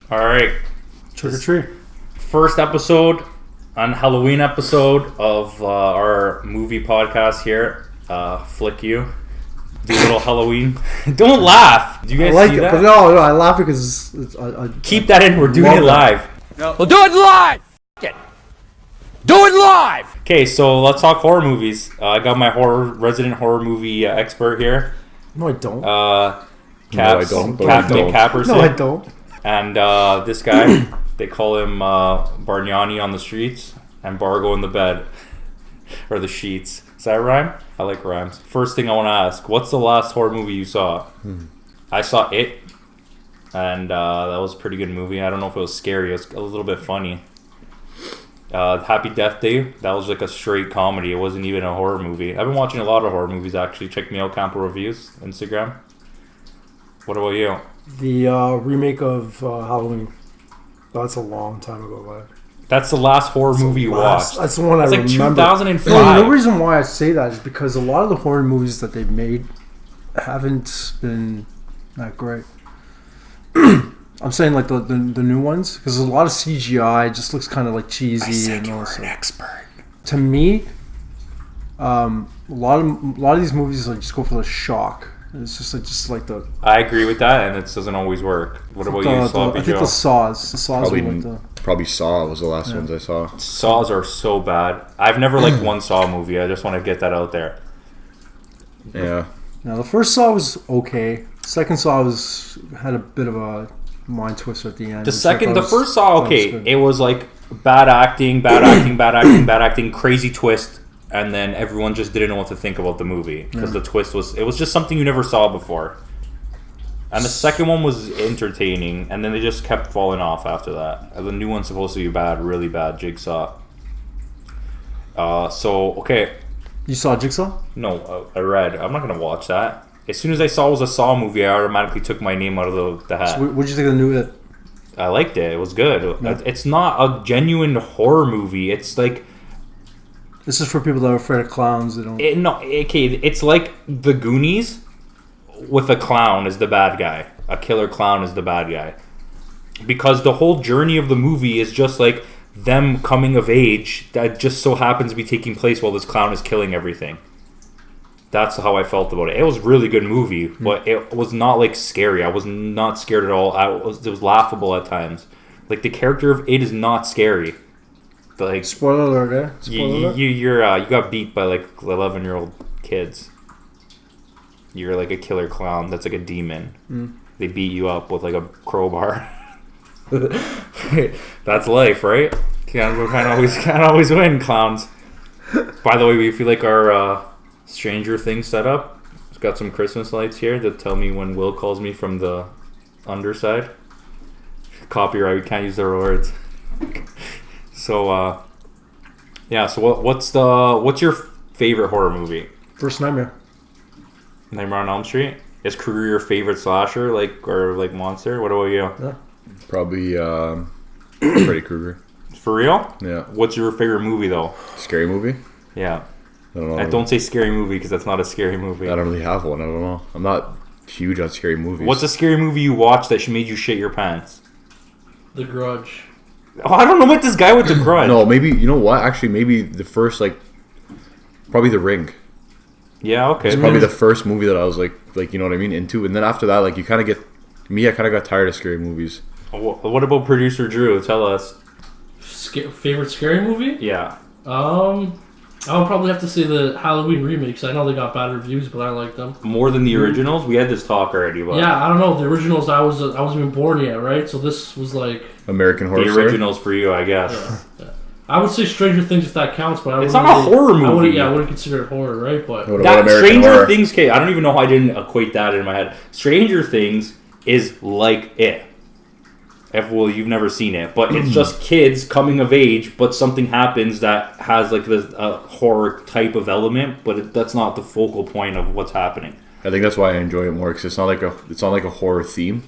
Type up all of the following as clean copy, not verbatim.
All right. Trick or treat. First episode, on Halloween episode of our movie podcast here. Flick you. Do a little Halloween. Don't laugh. Do you guys see that? But no, I laugh because keep that in. We're doing it live. No. We'll do it live. Do it live. Okay, so let's talk horror movies. I got my resident horror movie expert here. No, I don't. Caps, No, I don't. And this guy, they call him Bargnani on the streets and Bargo in the bed. Or the sheets. Does that rhyme? I like rhymes. First thing I want to ask, what's the last horror movie you saw? I saw It. And that was a pretty good movie. I don't know if it was scary. It was a little bit funny. Happy Death Day, that was like a straight comedy. It wasn't even a horror movie. I've been watching a lot of horror movies actually. Check me out, CAMPO.REVIEWS, Instagram. What about you? The remake of Halloween. That's a long time ago, lad. That's the last horror movie you watched. That's the one I remember. It's like 2005. No, the reason why I say that is because a lot of the horror movies that they've made haven't been that great. I'm saying like the new ones, because a lot of CGI just looks kind of like cheesy. I said and you were an expert. To me, a lot of these movies like just go for the shock. It's just like the. I agree with that, and it doesn't always work. What about you, Sloppy I think Joe? the Saws Probably Saw was the last ones I saw. Saws are so bad. I've never liked one Saw movie. I just want to get that out there. Yeah. Now the first Saw was okay. Second Saw had a bit of a mind twister at the end. The first Saw, okay, it was like bad acting, crazy twist, and then everyone just didn't know what to think about the movie because the twist was just something you never saw before. And the second one was entertaining, and then they just kept falling off after that. And the new one's supposed to be bad, really bad. Jigsaw. Okay. You saw Jigsaw? No, I read. I'm not gonna watch that. As soon as I saw it was a Saw movie, I automatically took my name out of the hat. So what did you think of the new It? I liked it. It was good. Yeah. It's not a genuine horror movie. It's like... This is for people that are afraid of clowns. It's like The Goonies with a clown as the bad guy. A killer clown is the bad guy. Because the whole journey of the movie is just like them coming of age that just so happens to be taking place while this clown is killing everything. That's how I felt about it. It was a really good movie, but it was not like scary. I was not scared at all. It was laughable at times. Like the character of It is not scary. Like spoiler alert, eh? Spoiler alert? You got beat by like 11-year-old kids. You're like a killer clown. That's like a demon. They beat you up with like a crowbar. That's life, right? Can't always win, clowns. By the way, we feel like our Stranger Things setup. It's got some Christmas lights here that tell me when Will calls me from the underside. Copyright, we can't use their words. So, So what's your favorite horror movie? First Nightmare. Nightmare on Elm Street. Is Krueger your favorite slasher, or monster? What about you? Yeah. Probably Freddy Krueger. For real? Yeah. What's your favorite movie though? Scary movie? Yeah. I don't know. I don't say scary movie because that's not a scary movie. I don't really have one. I don't know. I'm not huge on scary movies. What's a scary movie you watched that made you shit your pants? The Grudge. Oh, I don't know what this guy with The Grudge. No, maybe, you know what? Actually, maybe the first, probably The Ring. Yeah, okay. It's probably the first movie that I was like, you know what I mean, into. And then after that, you kind of get... I kind of got tired of scary movies. What about Producer Drew? Tell us. Favorite scary movie? Yeah. I would probably have to say the Halloween remakes. I know they got bad reviews, but I like them. More than the originals? We had this talk already. But yeah, I don't know. The originals, I wasn't even born yet, right? So this was like... American Horror Story? The originals for you, I guess. Yeah. I would say Stranger Things if that counts, but it's not a horror movie. I wouldn't consider it horror, right? But Stranger horror? Things, okay, I don't even know how I didn't equate that in my head. Stranger Things is like it. You've never seen it, but it's just kids coming of age, but something happens that has like this horror type of element, but that's not the focal point of what's happening. I think that's why I enjoy it more, because it's not like a horror theme.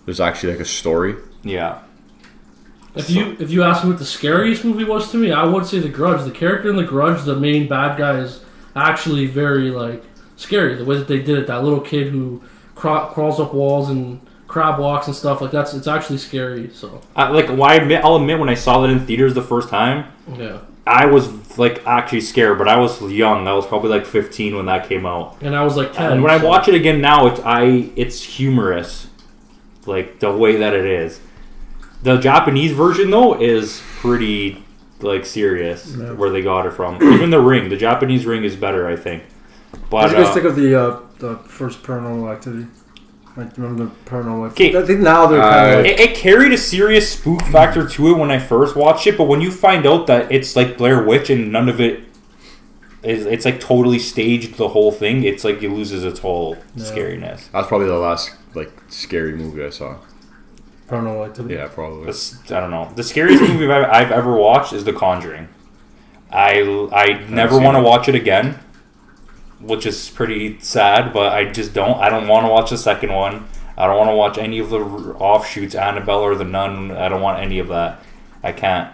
There's actually like a story. Yeah. If you ask me what the scariest movie was to me, I would say The Grudge. The character in The Grudge, the main bad guy, is actually very scary. The way that they did it, that little kid who crawls up walls and crab walks and stuff like it's actually scary. So I'll admit when I saw that in theaters the first time, yeah, I was like actually scared, but I was young. I was probably like 15 when that came out, and I was like 10. And when I watch it again now, it's humorous, like the way that it is. The Japanese version though is pretty like serious where they got it from. Even the Japanese Ring is better, I think. But what do you guys think of the first Paranormal Activity? Like, remember the Paranormal Activity? I think now they're kind of like... It carried a serious spook factor to it when I first watched it, but when you find out that it's like Blair Witch and none of it is, it's like totally staged, the whole thing, it's like it loses its whole scariness. That's probably the last like scary movie I saw. Paranormal Activity? Yeah, probably. I don't know. The scariest movie I've ever watched is The Conjuring. I never want to watch it again, which is pretty sad, but I just don't. I don't want to watch the second one. I don't want to watch any of the offshoots, Annabelle or The Nun. I don't want any of that. I can't.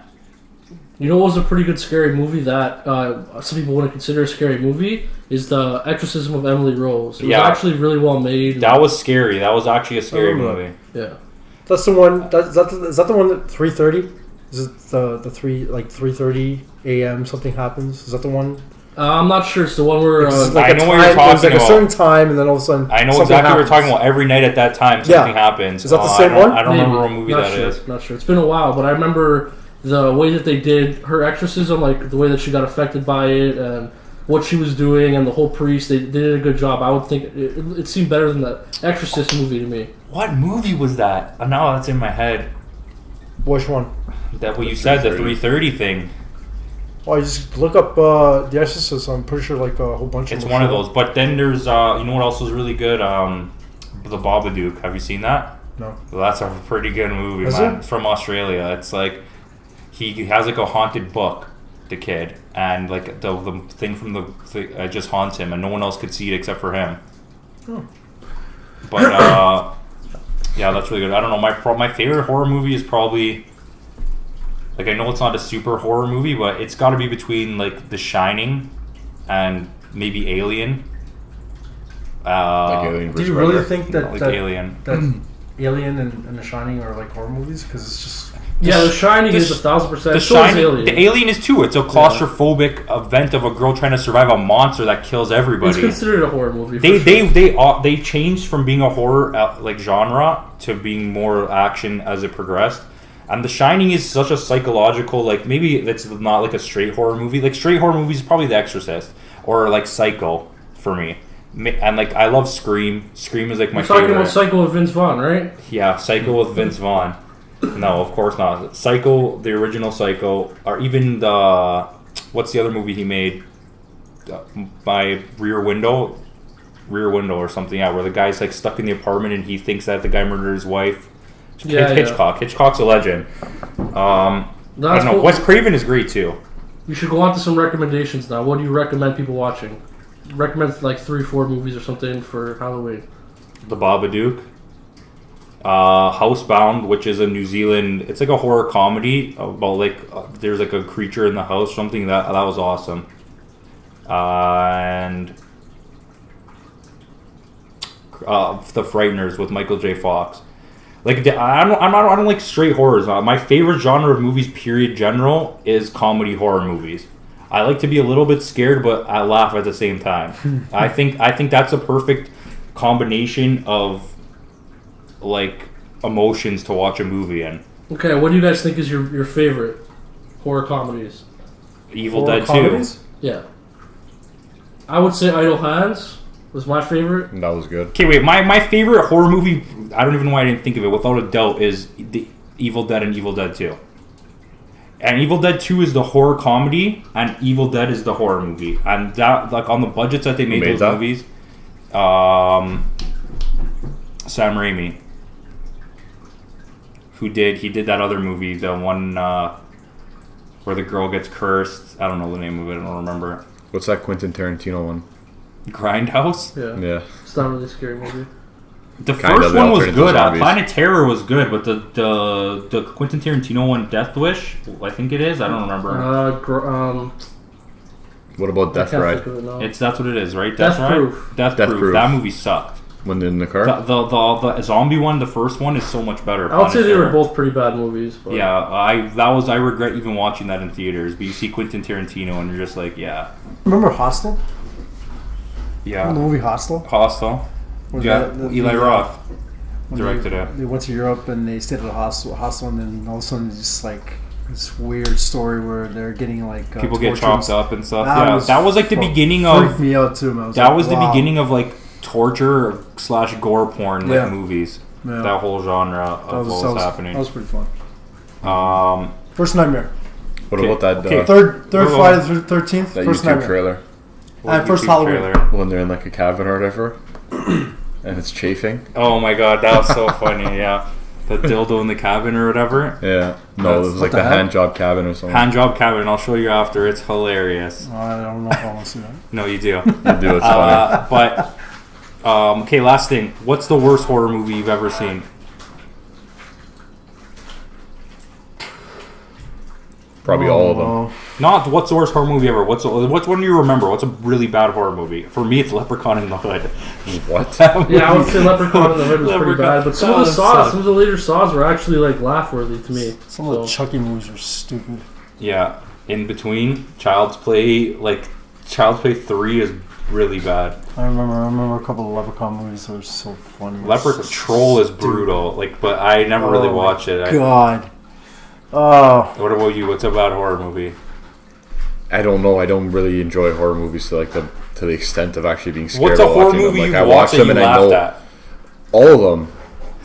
You know what was a pretty good scary movie that some people wouldn't consider a scary movie? Is The Exorcism of Emily Rose. It was actually really well made. That was scary. That was actually a scary movie. Yeah. That's the one. Is that the one at 3:30? Is it the 3:30 a.m. something happens? Is that the one? I'm not sure. It's the one where I know what you're talking about. It's like a certain time, and then all of a sudden, I know exactly what you're talking about. Every night at that time, something happens. Is that the same one? I don't remember what movie that is. Not sure. It's been a while, but I remember the way that they did her exorcism, like the way that she got affected by it, and what she was doing, and the whole priest. They did a good job. I would think it seemed better than the Exorcist movie to me. What movie was that? Now that's in my head. Which one? That what you said, the 3:30 thing. Well, you just look up The Exorcist. I'm pretty sure like a whole bunch of them. It's one of those. But then there's, you know what else was really good? The Babadook. Have you seen that? No. Well, that's a pretty good movie, Is man. it? It's from Australia. It's like, he has like a haunted book, the kid. And like the thing from it just haunts him. And no one else could see it except for him. Oh. But, yeah, that's really good. I don't know. My favorite horror movie is probably... Like, I know it's not a super horror movie, but it's got to be between, like, The Shining and maybe Alien. Like Alien do versus you really Predator. think that Alien? That Alien and The Shining are like horror movies? Because it's just... Yeah, The Shining is 1,000%. The Shining, the Alien is too. It's a claustrophobic event of a girl trying to survive a monster that kills everybody. It's considered a horror movie. They changed from being a horror like genre to being more action as it progressed. And The Shining is such a psychological, like, maybe it's not like a straight horror movie. Like, straight horror movies is probably The Exorcist or like Psycho for me. And like, I love Scream. Scream is like my favorite. You're talking about Psycho with Vince Vaughn, right? Yeah, Psycho with Vince Vaughn. No, of course not. Psycho, the original Psycho, or even what's the other movie he made? My Rear Window or something. Yeah, where the guy's like stuck in the apartment and he thinks that the guy murdered his wife. Hitchcock. Hitchcock's a legend. I don't know. Cool. Wes Craven is great too. You should go on to some recommendations now. What do you recommend people watching? Recommend like 3-4 movies or something for Halloween. The Babadook. Housebound, which is a New Zealand. It's like a horror comedy about like there's like a creature in the house. Something that was awesome. And The Frighteners with Michael J. Fox. Like I don't like straight horrors. My favorite genre of movies, period, general, is comedy horror movies. I like to be a little bit scared, but I laugh at the same time. I think that's a perfect combination of like emotions to watch a movie in. Okay, what do you guys think is your favorite horror comedies? Evil Dead 2. Yeah. I would say Idle Hands was my favorite. That was good. Okay, wait. My favorite horror movie, I don't even know why I didn't think of it, without a doubt, is the Evil Dead and Evil Dead 2. And Evil Dead 2 is the horror comedy, and Evil Dead is the horror movie. And that, like, on the budgets that they made those movies, Sam Raimi, he did that other movie, the one where the girl gets cursed. I don't know the name of it. I don't remember. What's that Quentin Tarantino one? Grindhouse? Yeah. It's not really a scary movie. The first one was good. Planet Terror was good, but the Quentin Tarantino one, Death Wish, I think it is. I don't remember. What about Death Ride? That's what it is, right? Death Proof. Death Proof. That movie sucked. When they're in the car. The zombie one, the first one, is so much better. I would say they Punisher. were both pretty bad movies. But. Yeah, I regret even watching that in theaters. But you see Quentin Tarantino and you're just like, yeah, Remember Hostel? yeah. The movie Hostel? Hostel. Was Yeah, that Eli Roth when directed it. They went to Europe and they stayed at a hostel, and then all of a sudden it's just like this weird story where they're getting like People get chopped up and stuff. That That was like the beginning freaked of me out too. Man. that was the beginning of like torture / gore porn Yeah. like movies. Yeah. That whole genre of what was happening. That was pretty fun. First Nightmare. What Okay. about that? Okay. Third Whoa, whoa. Friday the 13th. That First YouTube Nightmare. trailer First YouTube Halloween. when they're in like a cabin or whatever, and it's chafing. Oh my god, that was so funny. Yeah, the dildo in the cabin or whatever. Yeah. No, it was What like the the heck? hand job cabin or something. Hand job cabin. I'll show you after. It's hilarious. I don't know if I want to see that. No, you do. You do, it's funny. But okay, last thing. What's the worst horror movie you've ever seen? Probably all of them. Not what's the worst horror movie ever. What's one do you remember? What's a really bad horror movie? For me, it's Leprechaun in the Hood. What? Yeah, I would say Leprechaun in the Hood was pretty Leprechaun. bad, but some of the saws, some of the later saws were actually like laugh worthy to me. Some of the Chucky movies are stupid. Yeah, in between Child's Play, like Child's Play 3 is really bad. I remember a couple of Leprechaun movies that were so funny. Leprechaun So Troll is stupid. brutal. Like, but I never really Oh watched it. God. Oh. What about you? What's a bad horror movie? I don't know. I don't really enjoy horror movies to the extent of actually being scared. What's a while horror watching them. movie Like, you I watched watch that them you and I laughed know at? all of them.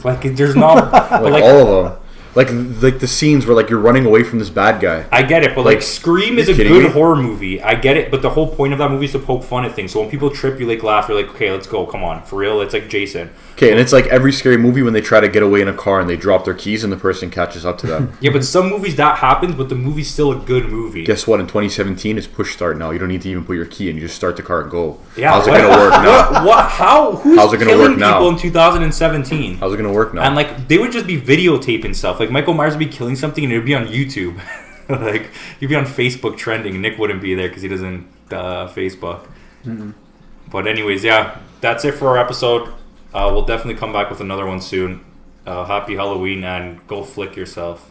Like, there's not Like all of them. Like the scenes where like you're running away from this bad guy. I get it, but like Scream is a kidding good me? horror movie. I get it, but the whole point of that movie is to poke fun at things. So when people trip, you like laugh. You're like, okay, let's go. Come on, for real. It's like Jason. Okay, and it's like every scary movie when they try to get away in a car and they drop their keys and the person catches up to them. Yeah, but some movies that happens, but the movie's still a good movie. Guess what? In 2017, it's push start now. You don't need to even put your key in. You just start the car and go. Yeah, How's it gonna work now? What? How? Who's How's it gonna killing work now? people in 2017? How's it gonna work now? And like they would just be videotaping stuff. Like Michael Myers would be killing something and it would be on YouTube. Like he'd be on Facebook trending. Nick wouldn't be there because he doesn't Facebook. Mm-hmm. But anyways, yeah, that's it for our episode. We'll definitely come back with another one soon. Happy Halloween and go flick yourself.